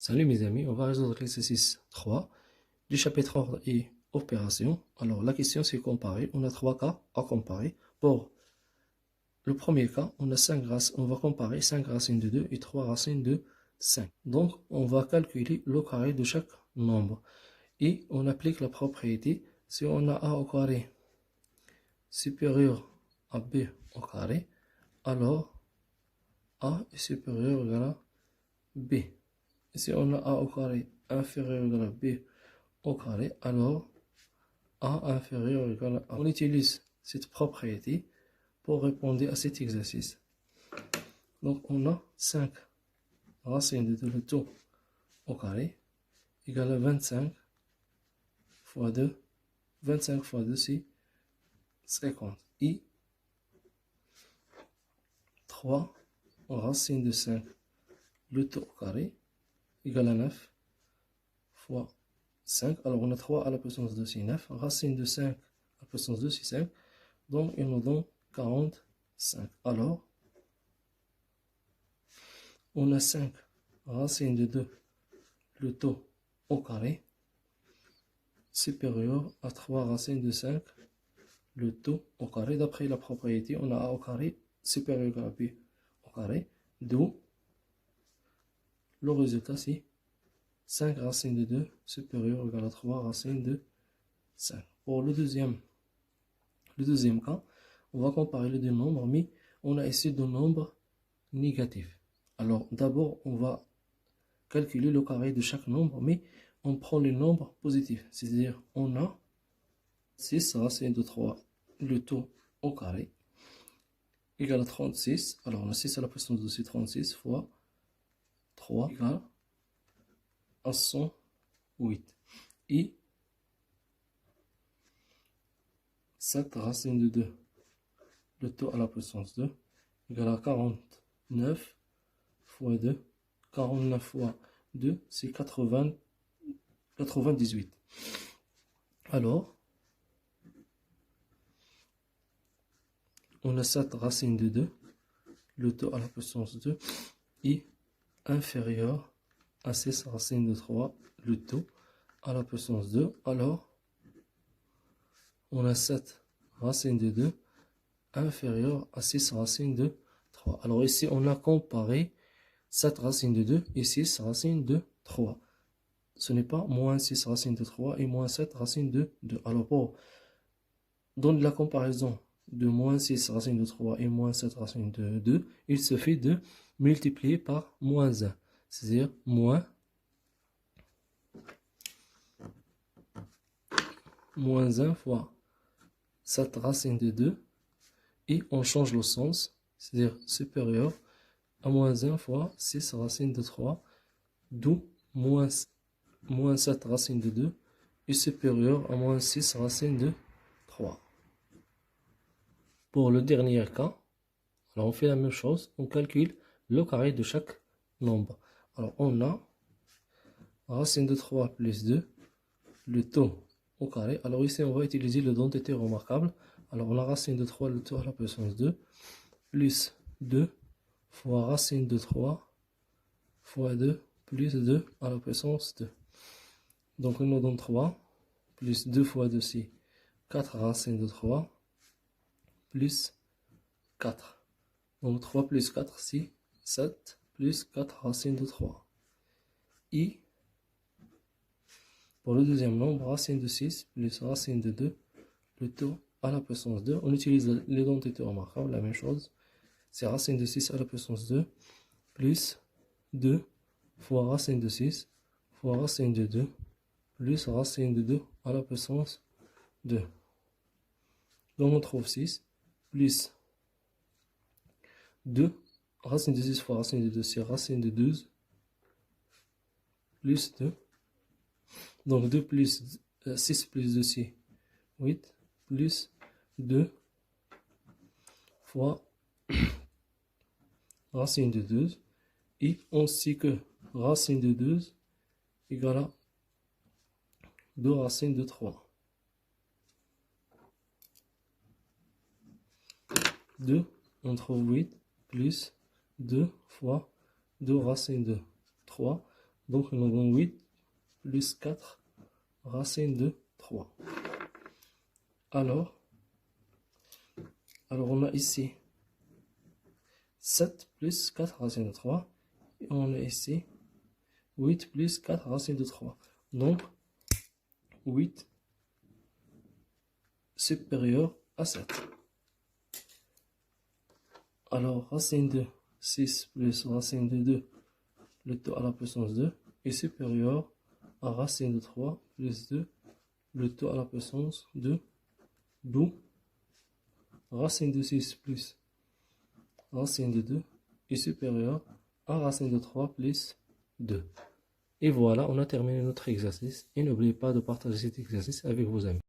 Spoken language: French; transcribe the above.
Salut mes amis, on va résoudre l'exercice 3 du chapitre ordre et opération. Alors la question c'est comparer, on a trois cas à comparer. Pour le premier cas, on va comparer 5 racines de 2 et 3 racines de 5. Donc on va calculer le carré de chaque nombre. Et on applique la propriété, si on a A au carré supérieur à B au carré, alors A est supérieur ou égal à B. Et si on a A au carré inférieur ou égal à B au carré, alors A inférieur ou égal à A. On utilise cette propriété pour répondre à cet exercice. Donc on a 5 racines de 2, le tout au carré, égale à 25 fois 2. 25 fois 2 c'est 50. Et 3 racines de 5, le tout au carré, égale à 9 fois 5. Alors on a 3 à la puissance 2, c'est 9. Racine de 5 à la puissance 2, c'est 5. Donc il nous donne 45. Alors, on a 5 racines de 2, le tout au carré, supérieur à 3 racines de 5, le tout au carré. D'après la propriété, on a A au carré supérieur à B au carré, d'où le résultat c'est 5 racines de 2 supérieur ou égal à 3 racines de 5. Pour le deuxième cas, on va comparer les deux nombres, mais on a ici deux nombres négatifs. Alors d'abord, on va calculer le carré de chaque nombre, mais on prend les nombres positifs. C'est-à-dire, on a 6 racines de 3, le tout au carré, égale à 36. Alors on a 6 à la puissance de 6, 36 fois 3 égale à 108. Et 7 racines de 2, le tout à la puissance 2, égale à 49 fois 2. 49 fois 2, c'est 98. Alors, on a 7 racines de 2, le tout à la puissance 2, est inférieur à 6 racines de 3, le tout à la puissance 2. Alors, on a 7 racines de 2 inférieur à 6 racines de 3. Alors ici, on a comparé 7 racines de 2 et 6 racines de 3. Ce n'est pas moins 6 racines de 3 et moins 7 racines de 2. Alors pour donner la comparaison de moins 6 racines de 3 et moins 7 racines de 2, il suffit de multiplier par moins 1. C'est-à-dire moins 1 fois 7 racines de 2 et on change le sens, c'est-à-dire supérieur à moins 1 fois 6 racines de 3, d'où moins 7 racines de 2 est supérieur à moins 6 racines de 3. Pour le dernier cas, alors on fait la même chose, on calcule le carré de chaque nombre. Alors on a racine de 3 plus 2, le tout au carré. Alors ici on va utiliser le dentité remarquable. Alors on a racine de 3, le tout à la puissance 2, plus 2 fois racine de 3 fois 2 plus 2 à la puissance 2. Donc on nous donne 3, plus 2 fois 2 c'est 4 racines de 3, plus 4. Donc 3 plus 4 c'est 7, plus 4 racines de 3. Et pour le deuxième nombre, racine de 6 plus racine de 2, le tout à la puissance 2. On utilise l'identité remarquable, la même chose. C'est racine de 6 à la puissance 2, plus 2 fois racine de 6 fois racine de 2, plus racine de 2 à la puissance 2. Donc on trouve 6, plus 2, racine de 6 fois racine de 2, c'est racine de 12, plus 2. Donc 2 plus 6 plus 2, c'est 8, plus 2 fois racine de 12. Et on sait que racine de 12 égale à 2 racines de 3. 2, on trouve 8, plus 2 fois 2 racines de 3. Donc nous avons 8 plus 4 racine de 3. Alors on a ici 7 plus 4 racine de 3. Et on a ici 8 plus 4 racine de 3. Donc 8 supérieur à 7. Alors racine de 6 plus racine de 2, le tout à la puissance 2, est supérieur à racine de 3 plus 2, le tout à la puissance 2, d'où racine de 6 plus racine de 2 est supérieur à racine de 3 plus 2. Et voilà, on a terminé notre exercice. Et n'oubliez pas de partager cet exercice avec vos amis.